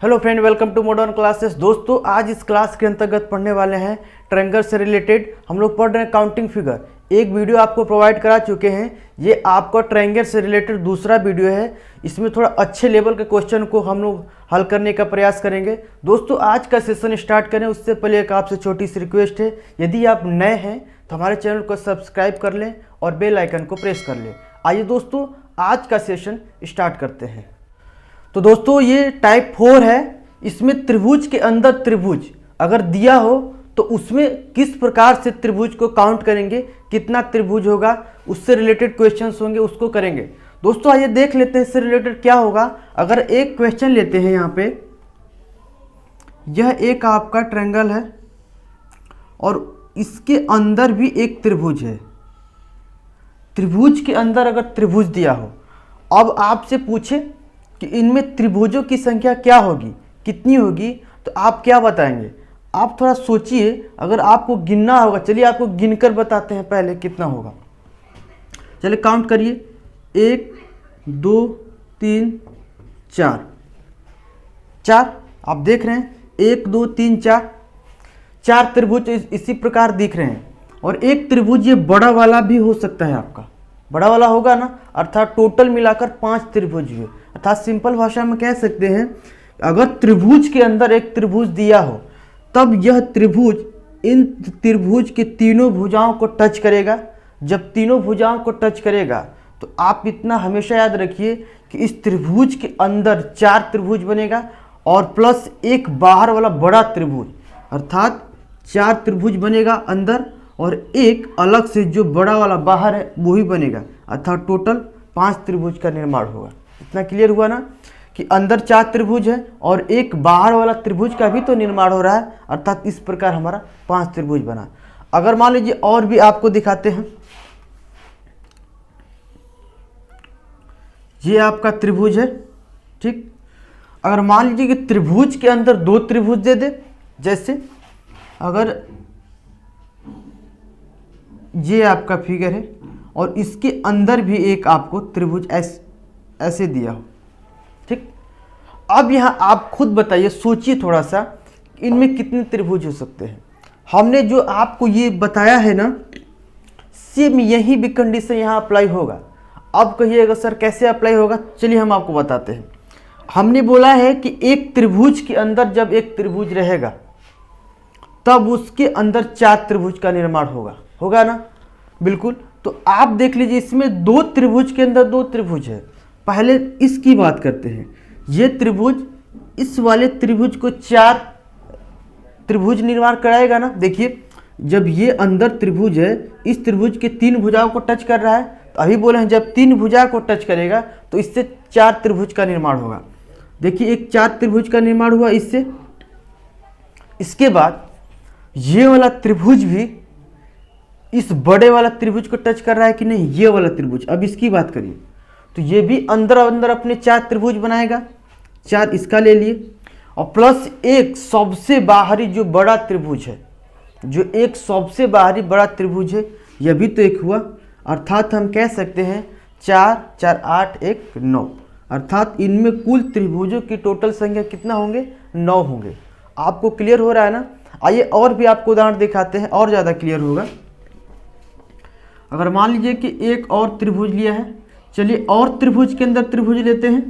Hello friend, welcome to modern classes. दोस्तों, आज इस क्लास के अंतर्गत पढ़ने वाले हैं ट्रायंगल से रिलेटेड। हम लोग पढ़ रहे हैं काउंटिंग फिगर। एक वीडियो आपको प्रोवाइड करा चुके हैं, ये आपका ट्रायंगल से रिलेटेड दूसरा वीडियो है। इसमें थोड़ा अच्छे लेवल के क्वेश्चन को हम लोग हल करने का प्रयास करेंगे। दोस्तों, आज का सेशन स्टार्ट करें उससे पहले एक आपसे छोटी सी रिक्वेस्ट है, यदि आप नए हैं तो हमारे चैनल को सब्सक्राइब कर लें और बेल आइकन को प्रेस कर लें। आइए दोस्तों, आज का सेशन स्टार्ट करते हैं। तो दोस्तों, ये टाइप 4 है। इसमें त्रिभुज के अंदर त्रिभुज अगर दिया हो तो उसमें किस प्रकार से त्रिभुज को काउंट करेंगे, कितना त्रिभुज होगा, उससे रिलेटेड क्वेश्चंस होंगे, उसको करेंगे। दोस्तों, आइए देख लेते हैं इससे रिलेटेड क्या होगा। अगर एक क्वेश्चन लेते हैं, यहाँ पे यह एक आपका ट्रायंगल है और इसके अंदर भी एक त्रिभुज है। त्रिभुज के अंदर अगर त्रिभुज दिया हो, अब आपसे पूछे कि इनमें त्रिभुजों की संख्या क्या होगी, कितनी होगी, तो आप क्या बताएंगे? आप थोड़ा सोचिए। अगर आपको गिनना होगा, चलिए आपको गिनकर बताते हैं पहले कितना होगा। चलिए काउंट करिए, 1 2 3 4 4। आप देख रहे हैं 1 2 3 4 4 त्रिभुज इसी प्रकार दिख रहे हैं। और एक त्रिभुज ये बड़ा वाला भी हो सकता है, आपका बड़ा वाला होगा ना, अर्थात टोटल मिलाकर 5 त्रिभुज हुए। अर्थात सिंपल भाषा में कह सकते हैं, अगर त्रिभुज के अंदर एक त्रिभुज दिया हो तब यह त्रिभुज इन त्रिभुज की तीनों भुजाओं को टच करेगा। जब तीनों भुजाओं को टच करेगा तो आप इतना हमेशा याद रखिए कि इस त्रिभुज के अंदर 4 त्रिभुज बनेगा और प्लस एक बाहर वाला बड़ा त्रिभुज, अर्थात 4 त्रिभुज बनेगा अंदर और एक अलग से जो बड़ा वाला बाहर है वो ही बनेगा। अर्थात टोटल 5 त्रिभुज का निर्माण होगा। इतना क्लियर हुआ ना कि अंदर 4 त्रिभुज है और एक बाहर वाला त्रिभुज का भी तो निर्माण हो रहा है। अर्थात इस प्रकार हमारा 5 त्रिभुज बना। अगर मान लीजिए और भी आपको दिखाते हैं, ये आपका त्रिभुज है, ठीक। अगर मान लीजिए कि त्रिभुज के अंदर 2 त्रिभुज दे दे, जैसे अगर ये आपका फिगर है और इसके अंदर भी एक आपको त्रिभुज ऐसे दिया हो, ठीक। अब यहाँ आप खुद बताइए, सोचिए थोड़ा सा, इनमें कितने त्रिभुज हो सकते हैं। हमने जो आपको ये बताया है ना, सेम यही भी कंडीशन यहाँ अप्लाई होगा। अब कहिएगा सर कैसे अप्लाई होगा, चलिए हम आपको बताते हैं। हमने बोला है कि एक त्रिभुज के अंदर जब एक त्रिभुज रहेगा तब उसके अंदर 4 त्रिभुज का निर्माण होगा ना, बिल्कुल। तो आप देख लीजिए, इसमें 2 त्रिभुज के अंदर 2 त्रिभुज है। पहले इसकी बात करते हैं। ये त्रिभुज इस वाले त्रिभुज को 4 त्रिभुज निर्माण कराएगा ना। देखिए, जब ये अंदर त्रिभुज है, इस त्रिभुज के 3 भुजाओं को टच कर रहा है, तो अभी बोले हैं जब 3 भुजा को टच करेगा तो इससे 4 त्रिभुज का निर्माण होगा। देखिए, एक 4 त्रिभुज का निर्माण हुआ इससे। इसके बाद ये वाला त्रिभुज भी इस बड़े वाला त्रिभुज को टच कर रहा है कि नहीं, ये वाला त्रिभुज। अब इसकी बात करिए तो ये भी अंदर अंदर अपने 4 त्रिभुज बनाएगा। 4 इसका ले लिए और प्लस एक सबसे बाहरी जो बड़ा त्रिभुज है, जो एक सबसे बाहरी बड़ा त्रिभुज है, यह भी तो एक हुआ। अर्थात हम कह सकते हैं 4 4 8 1 9। अर्थात इनमें कुल त्रिभुजों की टोटल संख्या कितना होंगे, 9 होंगे। आपको क्लियर हो रहा है ना। आइए और भी आपको उदाहरण दिखाते हैं, और ज़्यादा क्लियर होगा। अगर मान लीजिए कि एक और त्रिभुज लिया है, चलिए और त्रिभुज के अंदर त्रिभुज लेते हैं।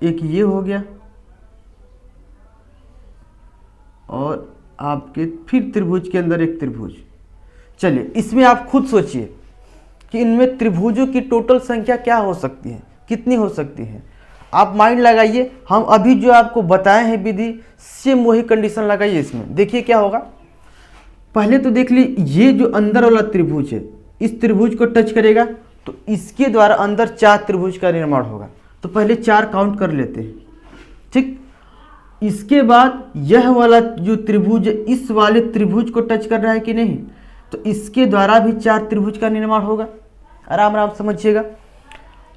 एक ये हो गया और आपके फिर त्रिभुज के अंदर एक त्रिभुज। चलिए, इसमें आप खुद सोचिए कि इनमें त्रिभुजों की टोटल संख्या क्या हो सकती है, कितनी हो सकती है। आप माइंड लगाइए। हम अभी जो आपको बताए हैं विधि, सेम वही कंडीशन लगाइए इसमें। देखिए क्या होगा। पहले तो देख ली, ये जो अंदर वाला त्रिभुज है, इस त्रिभुज को टच करेगा तो इसके द्वारा अंदर 4 त्रिभुज का निर्माण होगा। तो पहले 4 काउंट कर लेते हैं, ठीक। इसके बाद यह वाला जो त्रिभुज है, इस वाले त्रिभुज को टच कर रहा है कि नहीं, तो इसके द्वारा भी 4 त्रिभुज का निर्माण होगा। आराम आराम समझिएगा।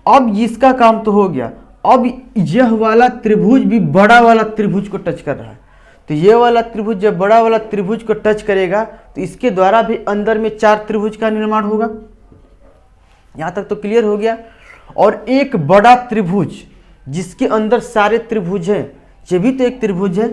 अब इसका काम तो हो गया। अब यह वाला त्रिभुज भी बड़ा वाला त्रिभुज को टच कर रहा है, तो ये वाला त्रिभुज जब बड़ा वाला त्रिभुज को टच करेगा तो इसके द्वारा भी अंदर में 4 त्रिभुज का निर्माण होगा। यहाँ तक तो क्लियर हो गया। और एक बड़ा त्रिभुज जिसके अंदर सारे त्रिभुज हैं, ये भी तो एक त्रिभुज है,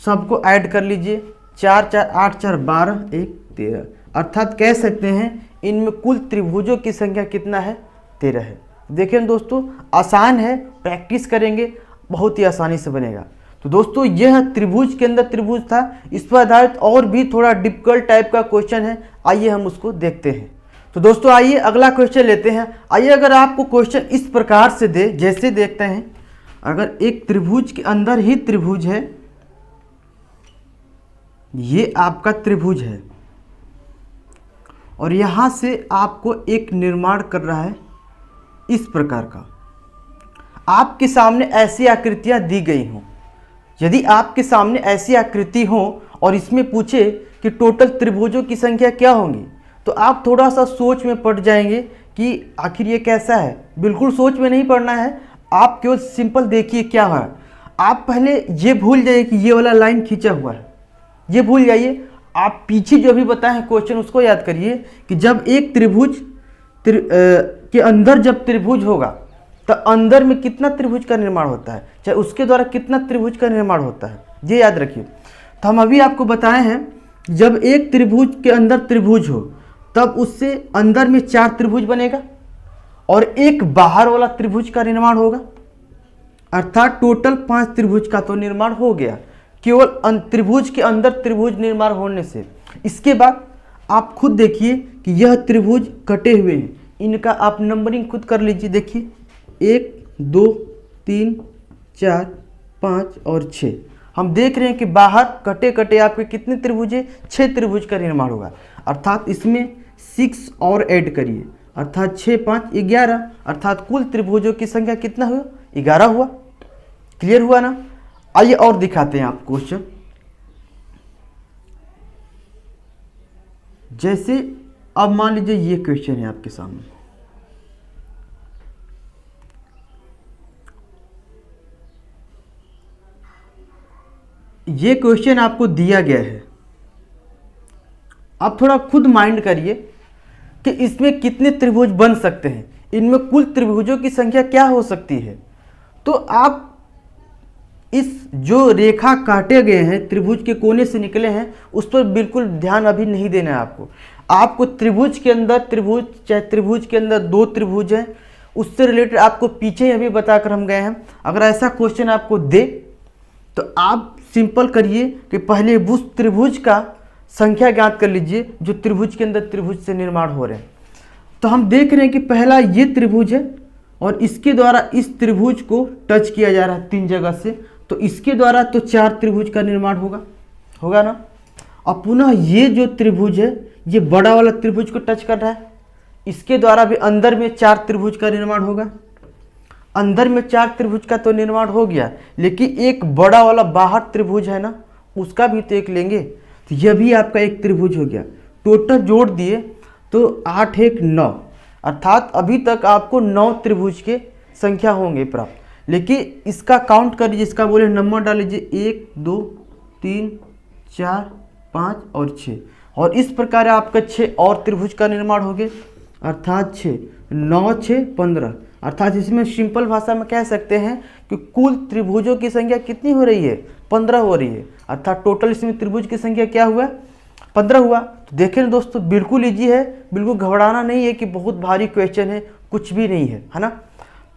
सबको ऐड कर लीजिए, 4 4 8 4 12 1 13, अर्थात कह सकते हैं इनमें कुल त्रिभुजों की संख्या कितना है, 13 है। देखिए दोस्तों आसान है, प्रैक्टिस करेंगे बहुत ही आसानी से बनेगा। तो दोस्तों यह त्रिभुज के अंदर त्रिभुज था, इस पर आधारित और भी थोड़ा डिफिकल्ट टाइप का क्वेश्चन है, आइए हम उसको देखते हैं। तो दोस्तों आइए अगला क्वेश्चन लेते हैं। आइए अगर आपको क्वेश्चन इस प्रकार से दे, जैसे देखते हैं, अगर एक त्रिभुज के अंदर ही त्रिभुज है, ये आपका त्रिभुज है और यहां से आपको एक निर्माण कर रहा है इस प्रकार का, आपके सामने ऐसी आकृतियां दी गई हों। यदि आपके सामने ऐसी आकृति हो और इसमें पूछे कि टोटल त्रिभुजों की संख्या क्या होंगी, तो आप थोड़ा सा सोच में पड़ जाएंगे कि आखिर ये कैसा है। बिल्कुल सोच में नहीं पड़ना है, आप केवल सिंपल देखिए क्या है। आप पहले ये भूल जाइए कि ये वाला लाइन खींचा हुआ है, ये भूल जाइए। आप पीछे जो भी बताए हैं क्वेश्चन उसको याद करिए कि जब एक त्रिभुज के अंदर जब त्रिभुज होगा तो अंदर में कितना त्रिभुज का निर्माण होता है, चाहे उसके द्वारा कितना त्रिभुज का निर्माण होता है, ये याद रखिए। तो हम अभी आपको बताए हैं जब एक त्रिभुज के अंदर त्रिभुज हो तब उससे अंदर में 4 त्रिभुज बनेगा और एक बाहर वाला त्रिभुज का निर्माण होगा, अर्थात टोटल 5 त्रिभुज का तो निर्माण हो गया केवल त्रिभुज के अंदर त्रिभुज निर्माण होने से। इसके बाद आप खुद देखिए कि यह त्रिभुज कटे हुए हैं, इनका आप नंबरिंग खुद कर लीजिए। देखिए 1 2 3 4 5 और 6, हम देख रहे हैं कि बाहर कटे कटे आपके कितने त्रिभुज है, 6 त्रिभुज का निर्माण होगा, अर्थात इसमें 6 और ऐड करिए, अर्थात 6 5 11, अर्थात कुल त्रिभुजों की संख्या कितना हुआ, 11 हुआ। क्लियर हुआ ना। आइए और दिखाते हैं आप क्वेश्चन। जैसे अब मान लीजिए ये क्वेश्चन है आपके सामने, ये क्वेश्चन आपको दिया गया है, आप थोड़ा खुद माइंड करिए कि इसमें कितने त्रिभुज बन सकते हैं, इनमें कुल त्रिभुजों की संख्या क्या हो सकती है। तो आप इस जो रेखा काटे गए हैं, त्रिभुज के कोने से निकले हैं, उस पर बिल्कुल ध्यान अभी नहीं देना है आपको। आपको त्रिभुज के अंदर त्रिभुज, चाहे त्रिभुज के अंदर 2 त्रिभुज हैं, उससे रिलेटेड आपको पीछे अभी बताकर हम गए हैं। अगर ऐसा क्वेश्चन आपको दे तो आप सिंपल करिए कि पहले उस त्रिभुज का संख्या ज्ञात कर लीजिए जो त्रिभुज के अंदर त्रिभुज से निर्माण हो रहे हैं। तो हम देख रहे हैं कि पहला ये त्रिभुज है और इसके द्वारा इस त्रिभुज को टच किया जा रहा है 3 जगह से, तो इसके द्वारा तो 4 त्रिभुज का निर्माण होगा ना। और पुनः ये जो त्रिभुज है ये बड़ा वाला त्रिभुज को टच कर रहा है, इसके द्वारा भी अंदर में 4 त्रिभुज का निर्माण होगा। अंदर में 4 त्रिभुज का तो निर्माण हो गया, लेकिन एक बड़ा वाला बाहर त्रिभुज है ना, उसका भी तो एक लेंगे, तो यह भी आपका एक त्रिभुज हो गया। टोटल जोड़ दिए तो 8 1 9, अर्थात अभी तक आपको 9 त्रिभुज के संख्या होंगे प्राप्त। लेकिन इसका काउंट कर लीजिए, इसका बोले नंबर डाल लीजिए 1 2 3 4 5 और 6, और इस प्रकार आपका 6 और त्रिभुज का निर्माण हो गए, अर्थात 6 9 6 15, अर्थात इसमें सिंपल भाषा में कह सकते हैं कि कुल त्रिभुजों की संख्या कितनी हो रही है, 15 हो रही है, अर्थात टोटल इसमें त्रिभुज की संख्या क्या हुआ, 15 हुआ। तो देखें दोस्तों बिल्कुल ईजी है, बिल्कुल घबराना नहीं है कि बहुत भारी क्वेश्चन है, कुछ भी नहीं है ना।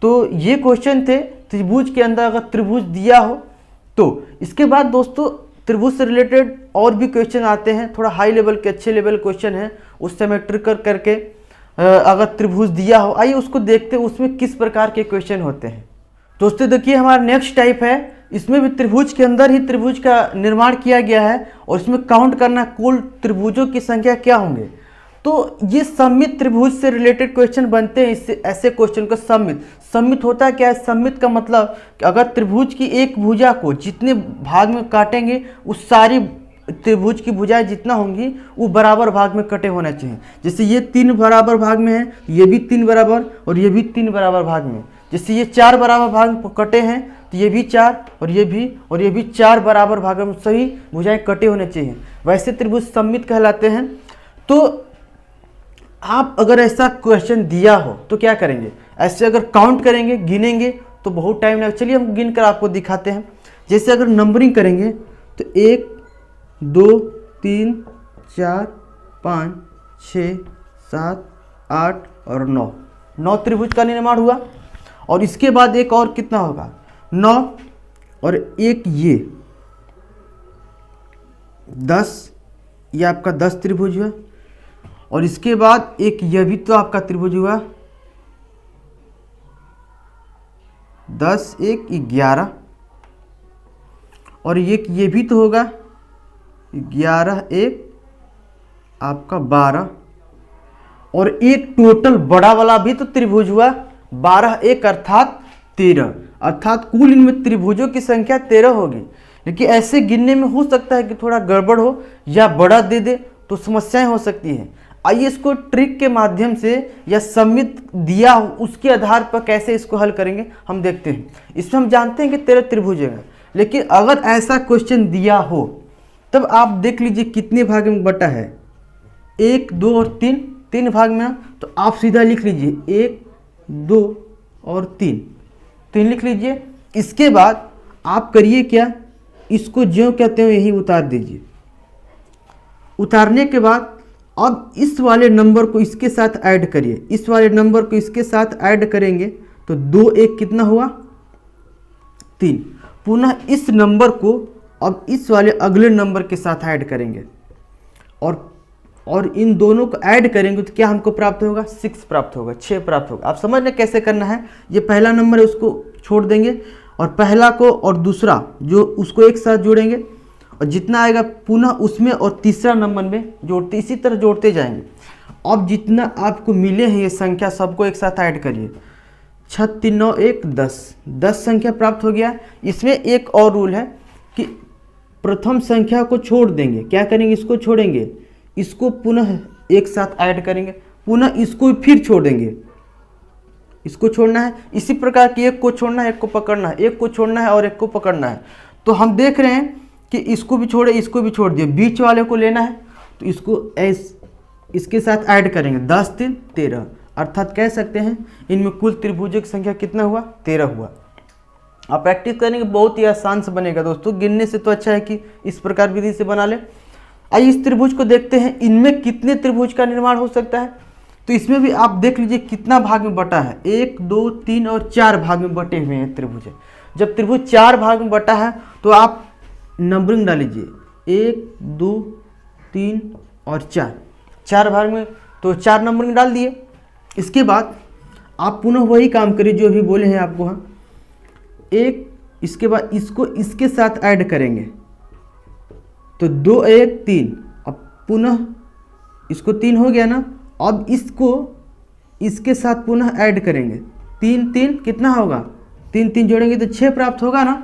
तो ये क्वेश्चन थे त्रिभुज के अंदर अगर त्रिभुज दिया हो तो। इसके बाद दोस्तों त्रिभुज से रिलेटेड और भी क्वेश्चन आते हैं, थोड़ा हाई लेवल के अच्छे लेवल क्वेश्चन है, उस समय ट्रिक करके अगर त्रिभुज दिया हो, आइए उसको देखते हैं उसमें किस प्रकार के क्वेश्चन होते हैं। दोस्तों देखिए हमारा नेक्स्ट टाइप है, इसमें भी त्रिभुज के अंदर ही त्रिभुज का निर्माण किया गया है और इसमें काउंट करना कुल त्रिभुजों की संख्या क्या होंगे। तो ये सममित त्रिभुज से रिलेटेड क्वेश्चन बनते हैं, इससे ऐसे क्वेश्चन को सममित होता है क्या है। सममित का मतलब कि अगर त्रिभुज की एक भुजा को जितने भाग में काटेंगे उस सारी त्रिभुज की भुजाएं जितना होंगी वो बराबर भाग में कटे होना चाहिए। जैसे ये 3 बराबर भाग में है, ये भी 3 बराबर और ये भी 3 बराबर भाग में। जैसे ये 4 बराबर भाग में कटे हैं तो ये भी 4 और ये भी 4 बराबर भागों में सही भुजाएं कटे होने चाहिए, वैसे त्रिभुज सममित कहलाते हैं। तो आप अगर ऐसा क्वेश्चन दिया हो तो क्या करेंगे, ऐसे अगर काउंट करेंगे, गिनेंगे तो बहुत टाइम लगेगा। चलिए हम गिन कर आपको दिखाते हैं। जैसे अगर नंबरिंग करेंगे तो 1 2 3 4 5 6 7 8 और 9 त्रिभुज का निर्माण हुआ। और इसके बाद एक और कितना होगा, 9 और एक ये 10, ये आपका 10 त्रिभुज हुआ। और इसके बाद एक यह भी तो आपका त्रिभुज हुआ, 10 1 11। और एक ये भी तो होगा, 11 1 आपका 12। और एक टोटल बड़ा वाला भी तो त्रिभुज हुआ, 12 1 अर्थात 13। अर्थात कुल इनमें त्रिभुजों की संख्या 13 होगी। लेकिन ऐसे गिनने में हो सकता है कि थोड़ा गड़बड़ हो या बड़ा दे दे तो समस्याएं हो सकती हैं। आइए इसको ट्रिक के माध्यम से या समित दिया हो उसके आधार पर कैसे इसको हल करेंगे हम देखते हैं। इसमें हम जानते हैं कि 13 त्रिभुज है, लेकिन अगर ऐसा क्वेश्चन दिया हो तब आप देख लीजिए कितने भाग में बटा है, 1 2 और 3 भाग में। तो आप सीधा लिख लीजिए 1 2 और 3 लिख लीजिए। इसके बाद आप करिए क्या, इसको ज्यों कहते हो यही उतार दीजिए। उतारने के बाद अब इस वाले नंबर को इसके साथ ऐड करिए, इस वाले नंबर को इसके साथ ऐड करेंगे तो 2 1 कितना हुआ, 3। पुनः इस नंबर को अब इस वाले अगले नंबर के साथ ऐड करेंगे और इन दोनों को ऐड करेंगे तो क्या हमको प्राप्त होगा, 6 प्राप्त होगा, 6 प्राप्त होगा। आप समझ लें कैसे करना है। ये पहला नंबर है उसको छोड़ देंगे और पहला को और दूसरा जो उसको एक साथ जोड़ेंगे और जितना आएगा पुनः उसमें और तीसरा नंबर में जोड़ते, इसी तरह जोड़ते जाएंगे। अब जितना आपको मिले हैं ये संख्या सबको एक साथ ऐड करिए, 6 3 9 1 10 संख्या प्राप्त हो गया। इसमें एक और रूल है कि प्रथम संख्या को छोड़ देंगे, क्या करेंगे, इसको छोड़ेंगे, इसको पुनः एक साथ ऐड करेंगे, पुनः इसको फिर छोड़ेंगे, इसको छोड़ना है। इसी प्रकार की एक को छोड़ना है, एक को पकड़ना है, एक को छोड़ना है और एक को पकड़ना है। तो हम देख रहे हैं कि इसको भी छोड़े, इसको भी छोड़ दिए, बीच वाले को लेना है तो इसको इसके साथ ऐड करेंगे, 10 3 13। अर्थात कह सकते हैं इनमें कुल त्रिभुजों की संख्या कितना हुआ, 13 हुआ। आप प्रैक्टिस करेंगे बहुत ही आसान से बनेगा दोस्तों, गिनने से तो अच्छा है कि इस प्रकार विधि से बना ले। आइए इस त्रिभुज को देखते हैं, इनमें कितने त्रिभुज का निर्माण हो सकता है। तो इसमें भी आप देख लीजिए कितना भाग में बटा है, 1 2 3 और 4 भाग में बटे हुए हैं त्रिभुज। जब त्रिभुज 4 भाग में बटा है तो आप नंबरिंग डाल लीजिए, 1 2 3 और 4 भाग में, तो 4 नंबरिंग डाल दिए। इसके बाद आप पुनः वही काम करिए जो भी बोले हैं आपको। हाँ, इसके बाद इसको इसके साथ ऐड करेंगे तो 2 1 3। अब पुनः इसको 3 हो गया ना, अब इसको इसके साथ पुनः ऐड करेंगे, 3 3 कितना होगा, 3 3 जोड़ेंगे तो 6 प्राप्त होगा ना।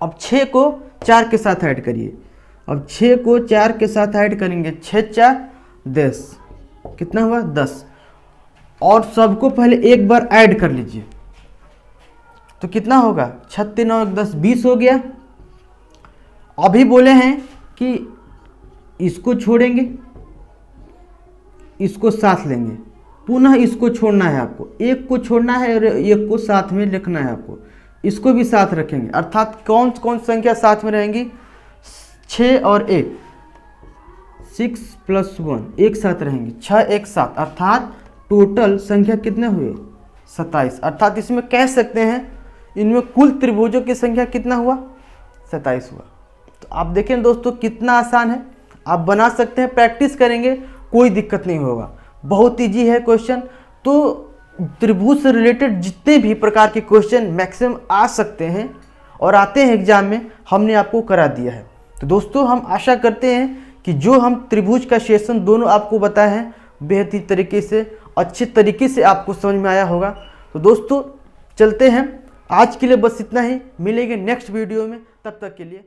अब 6 को 4 के साथ ऐड करिए, अब 6 को 4 के साथ ऐड करेंगे, 6 4 10 कितना हुआ, 10। और सबको पहले एक बार ऐड कर लीजिए तो कितना होगा, 6 3 और 10 20 हो गया। अभी बोले हैं कि इसको छोड़ेंगे, इसको साथ लेंगे, पुनः इसको छोड़ना है आपको, एक को छोड़ना है और एक को साथ में लिखना है आपको, इसको भी साथ रखेंगे। अर्थात कौन कौन संख्या साथ में रहेंगी, 6 और 1 6 + 1 एक साथ रहेंगे, 6 1 7। अर्थात टोटल संख्या कितने हुए, 27। अर्थात इसमें कह सकते हैं इनमें कुल त्रिभुजों की संख्या कितना हुआ, 27 हुआ। तो आप देखें दोस्तों कितना आसान है, आप बना सकते हैं, प्रैक्टिस करेंगे कोई दिक्कत नहीं होगा, बहुत ईजी है क्वेश्चन। तो त्रिभुज से रिलेटेड जितने भी प्रकार के क्वेश्चन मैक्सिमम आ सकते हैं और आते हैं एग्जाम में, हमने आपको करा दिया है। तो दोस्तों हम आशा करते हैं कि जो हम त्रिभुज का सेशन दोनों आपको बताए हैं बेहद ही तरीके से, अच्छे तरीके से आपको समझ में आया होगा। तो दोस्तों चलते हैं, आज के लिए बस इतना ही, मिलेंगे नेक्स्ट वीडियो में, तब तक के लिए